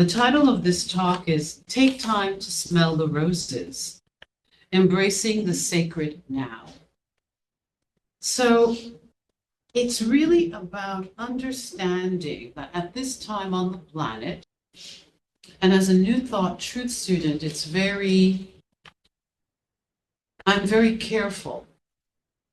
The title of this talk is Take Time to Smell the Roses, Embracing the Sacred Now. So it's really about understanding that at this time on the planet, and as a New Thought Truth student, I'm very careful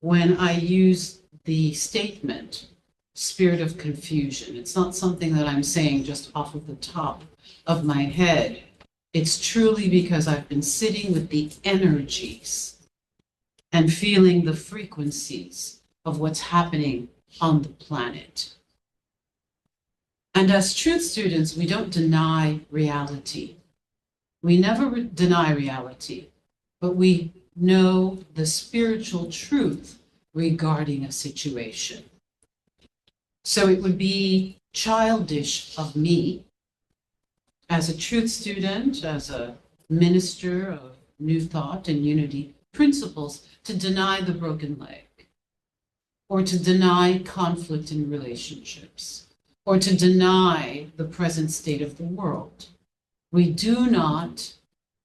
when I use the statement, spirit of confusion. It's not something that I'm saying just off of the top of my head. It's truly because I've been sitting with the energies and feeling the frequencies of what's happening on the planet. And as truth students, we don't deny reality. We never deny reality, but we know the spiritual truth regarding a situation. So it would be childish of me as a truth student, as a minister of New Thought and Unity principles, to deny the broken leg, or to deny conflict in relationships, or to deny the present state of the world. We do not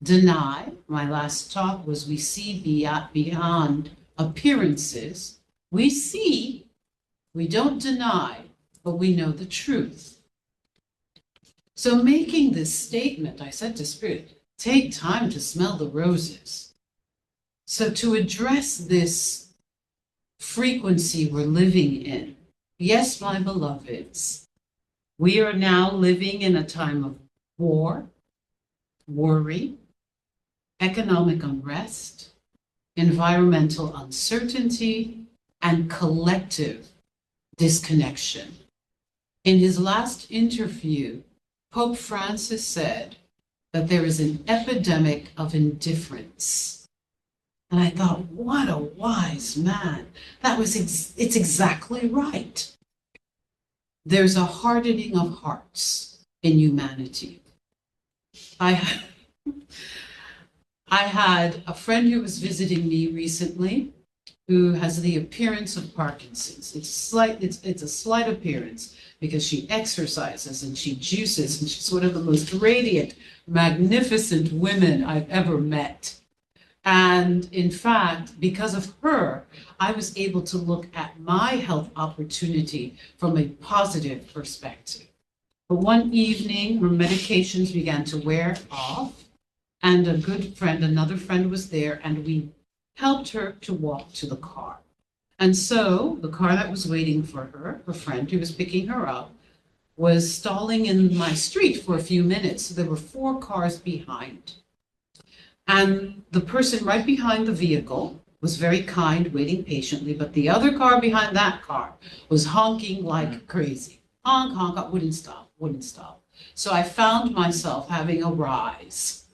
deny. My last talk was we see beyond appearances. We see, we don't deny, but we know the truth. So making this statement, I said to Spirit, take time to smell the roses. So to address this frequency we're living in, yes, my beloveds, we are now living in a time of war, worry, economic unrest, environmental uncertainty, and collective disconnection. In his last interview, Pope Francis said that there is an epidemic of indifference. And I thought, what a wise man. It's exactly right. There's a hardening of hearts in humanity. I had a friend who was visiting me recently who has the appearance of Parkinson's. It's a slight appearance because she exercises and she juices, and she's one of the most radiant, magnificent women I've ever met. And in fact, because of her, I was able to look at my health opportunity from a positive perspective. But one evening, her medications began to wear off, and another friend was there, and we helped her to walk to the car. And so the car that was waiting for her friend who was picking her up, was stalling in my street for a few minutes. So there were 4 cars behind. And the person right behind the vehicle was very kind, waiting patiently, but the other car behind that car was honking like crazy. Honk, honk, wouldn't stop. So I found myself having a rise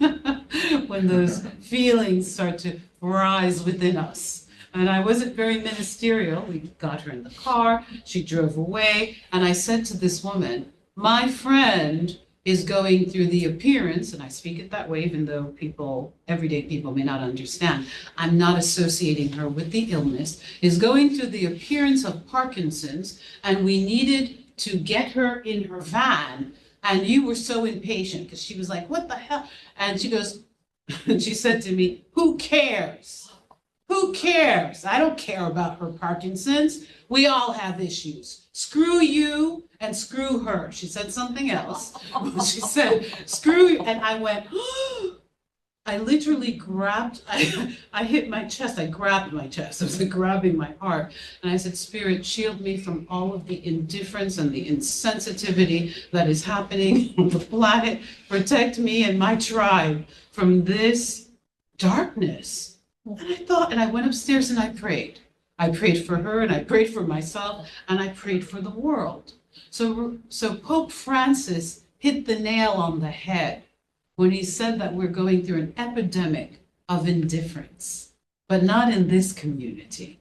when those feelings start to rise within us. And I wasn't very ministerial. We got her in the car, she drove away, and I said to this woman, my friend is going through the appearance, and I speak it that way, even though everyday people may not understand. I'm not associating her with the illness, is going through the appearance of Parkinson's, and we needed to get her in her van, and you were so impatient, because she was like, what the hell? And she goes, and she said to me, who cares? Who cares? I don't care about her Parkinson's. We all have issues. Screw you and screw her. She said something else. She said, screw you. And I went, I literally grabbed, I hit my chest. I grabbed my chest. I was like grabbing my heart. And I said, Spirit, shield me from all of the indifference and the insensitivity that is happening on the planet. Protect me and my tribe from this darkness. And I went upstairs and I prayed. I prayed for her, and I prayed for myself, and I prayed for the world. So Pope Francis hit the nail on the head when he said that we're going through an epidemic of indifference, but not in this community,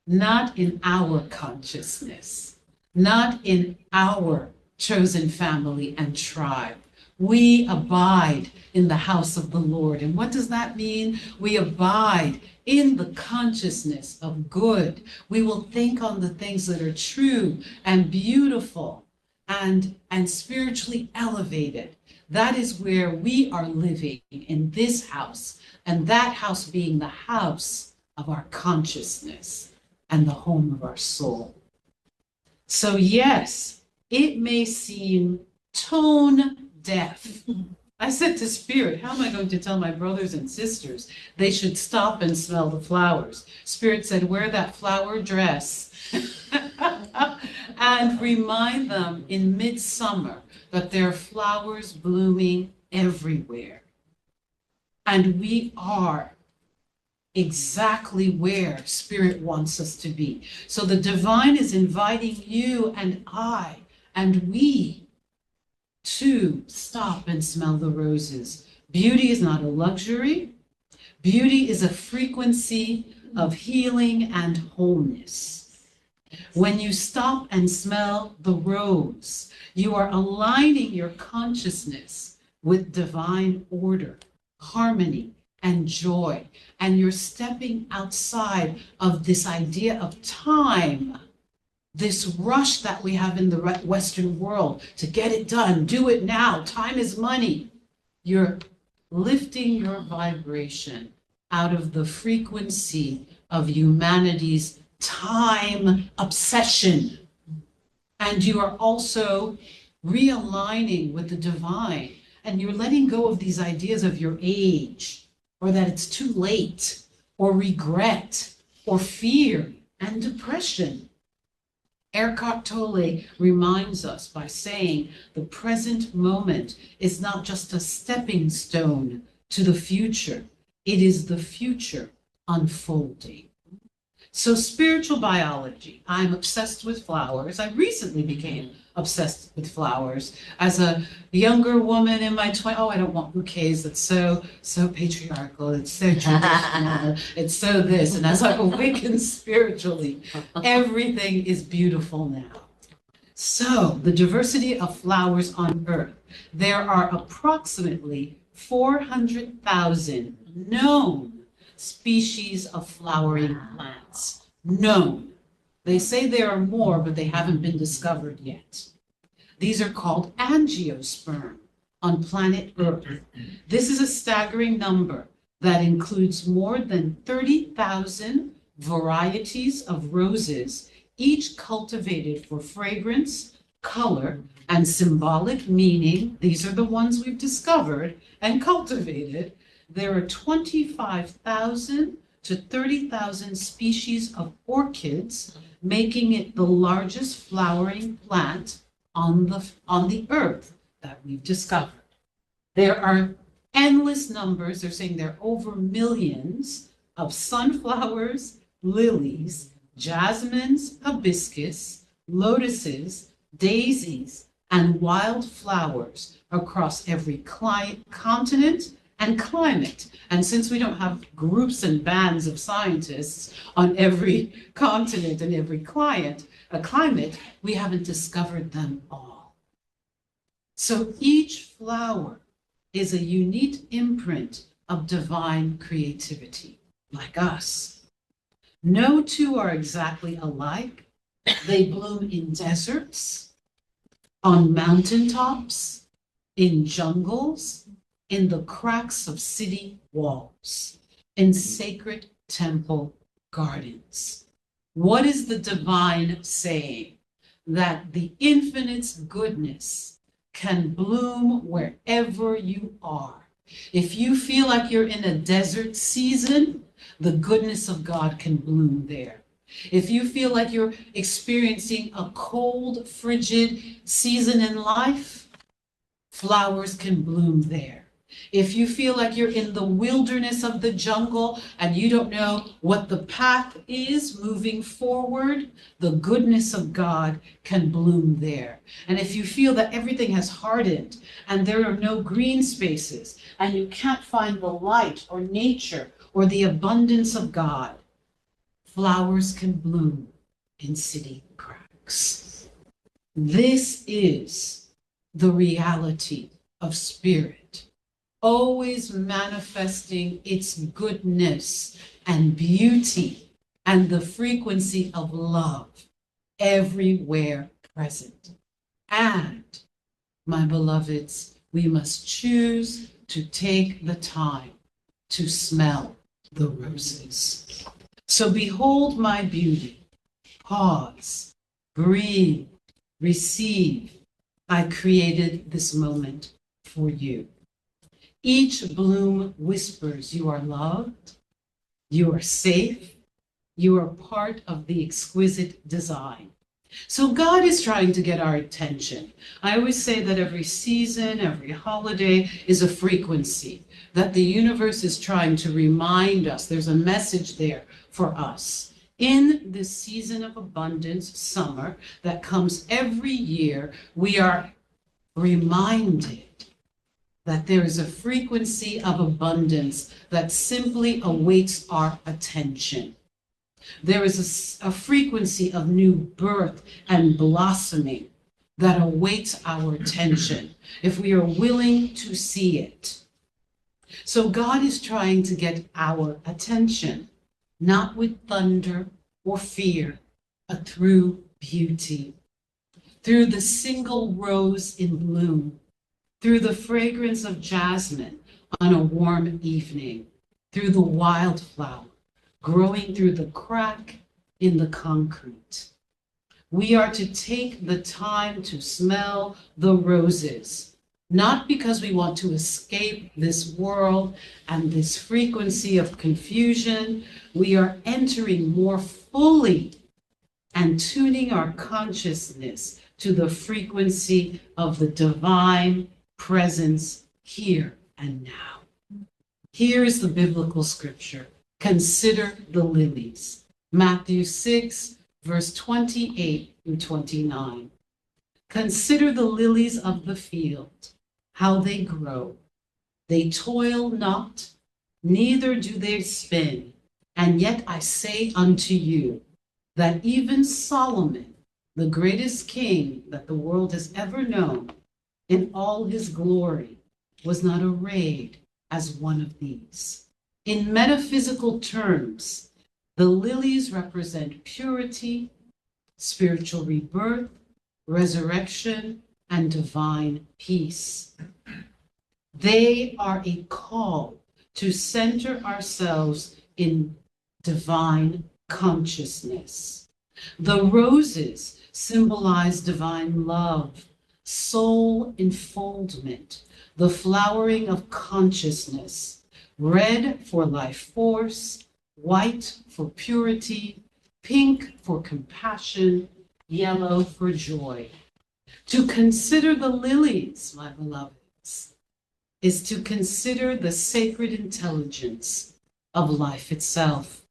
not in our consciousness, not in our chosen family and tribe. We abide in the house of the Lord. And what does that mean? We abide in the consciousness of good. We will think on the things that are true and beautiful and spiritually elevated. That is where we are living in this house, and that house being the house of our consciousness and the home of our soul. So yes, it may seem tone deaf. I said to Spirit, how am I going to tell my brothers and sisters they should stop and smell the flowers? Spirit said, wear that flower dress and remind them in midsummer that there are flowers blooming everywhere. And we are exactly where Spirit wants us to be. So the divine is inviting you and I and we to stop and smell the roses. Beauty is not a luxury. Beauty is a frequency of healing and wholeness. When you stop and smell the rose, you are aligning your consciousness with divine order, harmony, and joy. And you're stepping outside of this idea of time, this rush that we have in the Western world to get it done, do it now, time is money. You're lifting your vibration out of the frequency of humanity's time obsession. And you are also realigning with the divine, and you're letting go of these ideas of your age, or that it's too late, or regret, or fear and depression. Eckhart Tolle reminds us by saying the present moment is not just a stepping stone to the future, it is the future unfolding. So spiritual biology, I'm obsessed with flowers. I recently became obsessed with flowers as a younger woman in my 20s. Oh, I don't want bouquets. That's so patriarchal. It's so traditional. It's so this. And as I've awakened spiritually, everything is beautiful now. So the diversity of flowers on Earth, there are approximately 400,000 known species of flowering plants. Known. They say there are more, but they haven't been discovered yet. These are called angiosperm on planet Earth. This is a staggering number that includes more than 30,000 varieties of roses, each cultivated for fragrance, color, and symbolic meaning. These are the ones we've discovered and cultivated. There are 25,000 to 30,000 species of orchids, making it the largest flowering plant on the earth that we've discovered. There are endless numbers. They're saying there are over millions of sunflowers, lilies, jasmines, hibiscus, lotuses, daisies, and wildflowers across every continent and climate. And since we don't have groups and bands of scientists on every continent and every climate, we haven't discovered them all. So each flower is a unique imprint of divine creativity, like us. No two are exactly alike. They bloom in deserts, on mountaintops, in jungles, in the cracks of city walls, in sacred temple gardens. What is the divine saying? That the infinite's goodness can bloom wherever you are. If you feel like you're in a desert season, the goodness of God can bloom there. If you feel like you're experiencing a cold, frigid season in life, flowers can bloom there. If you feel like you're in the wilderness of the jungle and you don't know what the path is moving forward, the goodness of God can bloom there. And if you feel that everything has hardened and there are no green spaces and you can't find the light or nature or the abundance of God, flowers can bloom in city cracks. This is the reality of spirit, always manifesting its goodness and beauty and the frequency of love everywhere present. And, my beloveds, we must choose to take the time to smell the roses. So behold my beauty. Pause, breathe, receive. I created this moment for you. Each bloom whispers you are loved, you are safe, you are part of the exquisite design. So God is trying to get our attention. I always say that every season, every holiday is a frequency, that the universe is trying to remind us. There's a message there for us. In this season of abundance, summer, that comes every year, we are reminded that there is a frequency of abundance that simply awaits our attention. There is a frequency of new birth and blossoming that awaits our attention if we are willing to see it. So God is trying to get our attention, not with thunder or fear, but through beauty, through the single rose in bloom, through the fragrance of jasmine on a warm evening, through the wildflower growing through the crack in the concrete. We are to take the time to smell the roses, not because we want to escape this world and this frequency of confusion. We are entering more fully and tuning our consciousness to the frequency of the divine presence here and now. Here is the biblical scripture. Consider the lilies. Matthew 6, verse 28 through 29. Consider the lilies of the field, how they grow. They toil not, neither do they spin. And yet I say unto you that even Solomon, the greatest king that the world has ever known, in all his glory, was not arrayed as one of these. In metaphysical terms, the lilies represent purity, spiritual rebirth, resurrection, and divine peace. They are a call to center ourselves in divine consciousness. The roses symbolize divine love, soul enfoldment, the flowering of consciousness. Red for life force, white for purity, pink for compassion, yellow for joy. To consider the lilies, my beloveds, is to consider the sacred intelligence of life itself,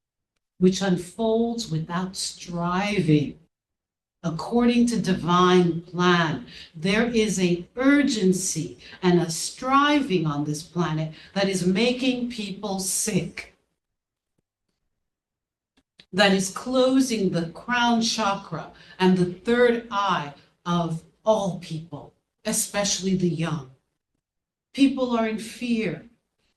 which unfolds without striving. According to divine plan, there is an urgency and a striving on this planet that is making people sick, that is closing the crown chakra and the third eye of all people, especially the young. People are in fear.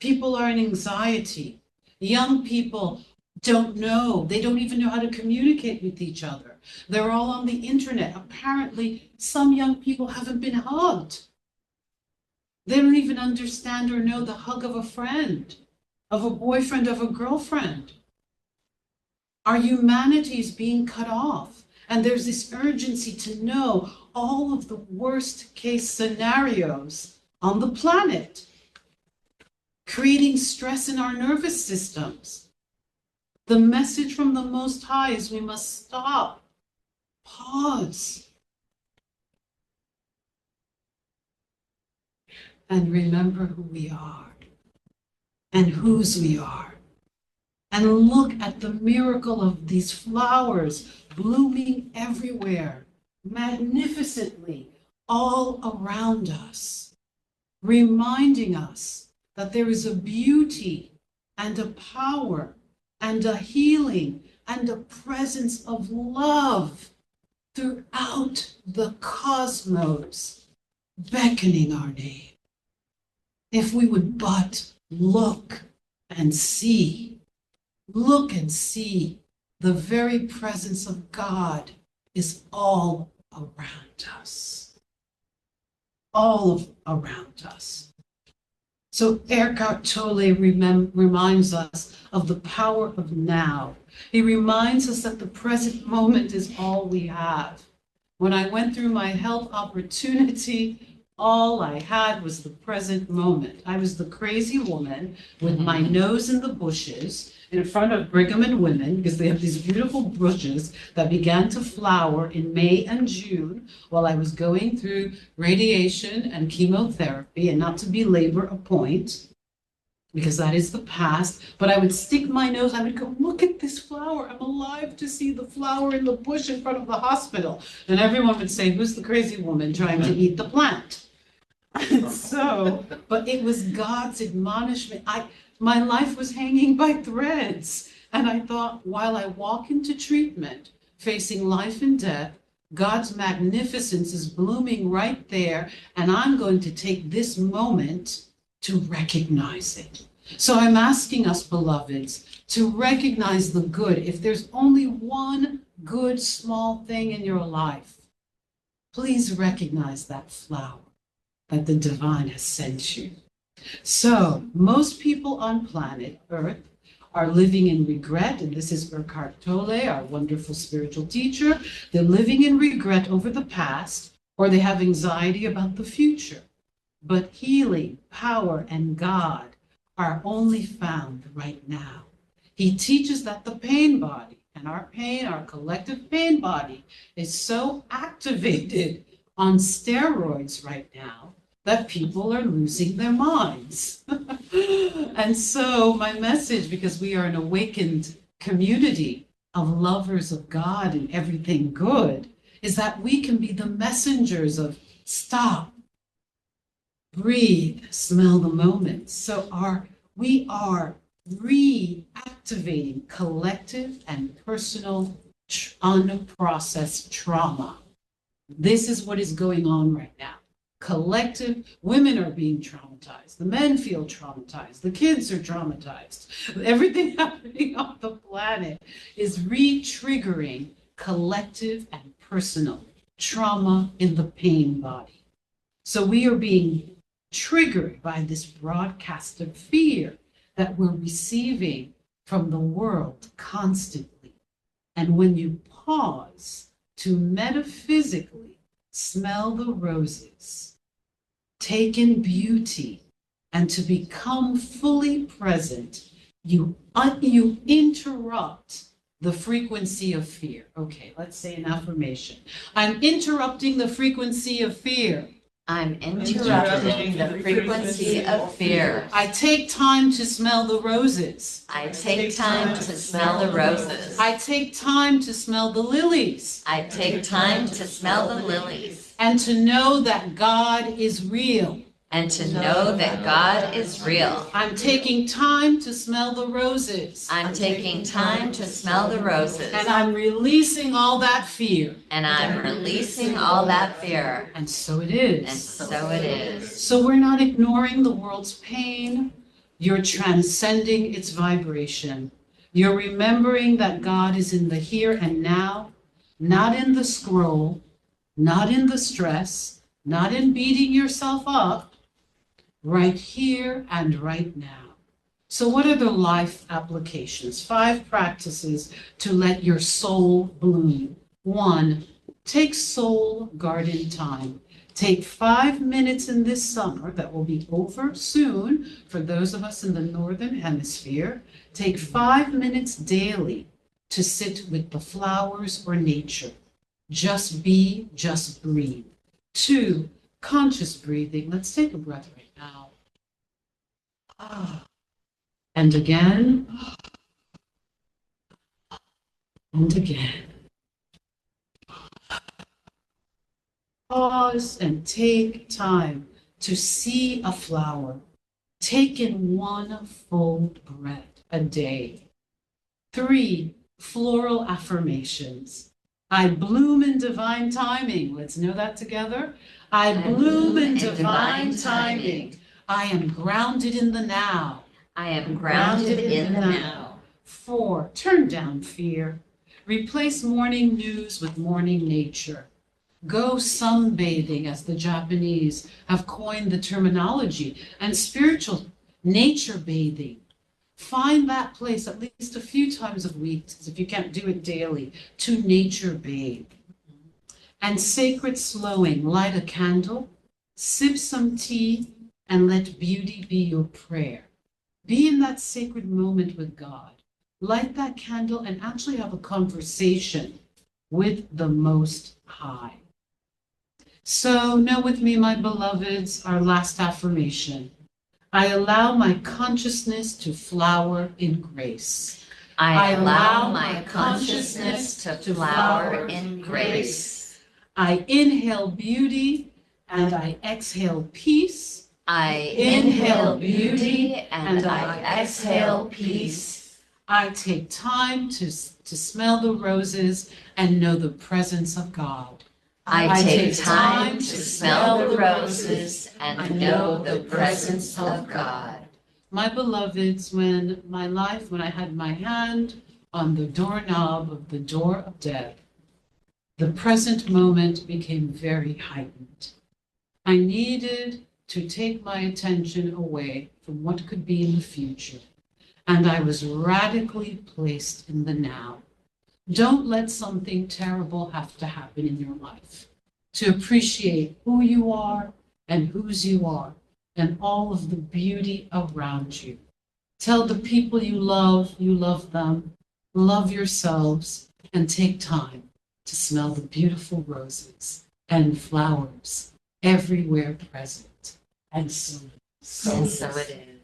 People are in anxiety. Young people don't know. They don't even know how to communicate with each other. They're all on the internet. Apparently, some young people haven't been hugged. They don't even understand or know the hug of a friend, of a boyfriend, of a girlfriend. Our humanity is being cut off. And there's this urgency to know all of the worst case scenarios on the planet, creating stress in our nervous systems. The message from the Most High is we must stop, pause, and remember who we are and whose we are. And look at the miracle of these flowers blooming everywhere, magnificently, all around us, reminding us that there is a beauty and a power and a healing and a presence of love throughout the cosmos, beckoning our name. If we would but look and see the very presence of God is all around us. all around us. So Eckhart Tolle reminds us of the power of now. He reminds us that the present moment is all we have. When I went through my health opportunity, all I had was the present moment. I was the crazy woman with my nose in the bushes in front of Brigham and Women, because they have these beautiful bushes that began to flower in May and June while I was going through radiation and chemotherapy, and not to belabor a point, because that is the past, but I would stick my nose, I would go, look at this flower, I'm alive to see the flower in the bush in front of the hospital. And everyone would say, who's the crazy woman trying to eat the plant? So, but it was God's admonishment. My life was hanging by threads. And I thought, while I walk into treatment, facing life and death, God's magnificence is blooming right there, and I'm going to take this moment to recognize it. So I'm asking us, beloveds, to recognize the good. If there's only one good small thing in your life, please recognize that flower that the divine has sent you. So most people on planet Earth are living in regret, and this is Eckhart Tolle, our wonderful spiritual teacher. They're living in regret over the past, or they have anxiety about the future. But healing, power, and God are only found right now. He teaches that the pain body, and our pain, our collective pain body, is so activated on steroids right now that people are losing their minds. And so my message, because we are an awakened community of lovers of God and everything good, is that we can be the messengers of stop, breathe, smell the moment. So we are reactivating collective and personal unprocessed trauma. This is what is going on right now. Collective, women are being traumatized. The men feel traumatized. The kids are traumatized. Everything happening on the planet is re-triggering collective and personal trauma in the pain body. So we are being triggered by this broadcast of fear that we're receiving from the world constantly. And when you pause to metaphysically smell the roses, take in beauty, and to become fully present, you interrupt the frequency of fear. Okay, let's say an affirmation. I'm interrupting the frequency of fear. I'm interrupting the frequency of fear. I take time to smell the roses. I take time to smell the roses. I take time to smell the lilies. I take time to smell the lilies. And to know that God is real. And to know that God is real. I'm taking time to smell the roses. I'm taking time to smell the roses. And I'm releasing all that fear. And I'm releasing all that fear. And so it is. And so it is. So we're not ignoring the world's pain. You're transcending its vibration. You're remembering that God is in the here and now, not in the scroll, not in the stress, not in beating yourself up. Right here and right now. So what are the life applications? 5 practices to let your soul bloom. 1, take soul garden time. Take 5 minutes in this summer, that will be over soon for those of us in the Northern Hemisphere. Take 5 minutes daily to sit with the flowers or nature. Just be, just breathe. 2, conscious breathing. Let's take a breath right now. And again. And again. Pause and take time to see a flower. Take in 1 full breath a day. 3, floral affirmations. I bloom in divine timing. Let's know that together. I bloom in divine timing. I am grounded in the now. I am grounded in the now. 4, turn down fear. Replace morning news with morning nature. Go sunbathing, as the Japanese have coined the terminology, and spiritual nature bathing. Find that place at least a few times a week, if you can't do it daily, to nature bathe. And sacred slowing, light a candle, sip some tea, and let beauty be your prayer. Be in that sacred moment with God. Light that candle and actually have a conversation with the Most High. So know with me, my beloveds, our last affirmation. I allow my consciousness to flower in grace. I allow my consciousness to flower in grace. I inhale beauty and I exhale peace. I inhale beauty and I exhale peace. I take time to smell the roses and know the presence of God. I take time to smell the roses and know the presence of God. My beloveds, when I had my hand on the doorknob of the door of death, the present moment became very heightened. I needed to take my attention away from what could be in the future, and I was radically placed in the now. Don't let something terrible have to happen in your life to appreciate who you are and whose you are and all of the beauty around you. Tell the people you love them, love yourselves, and take time to smell the beautiful roses and flowers everywhere present. And so And so it is.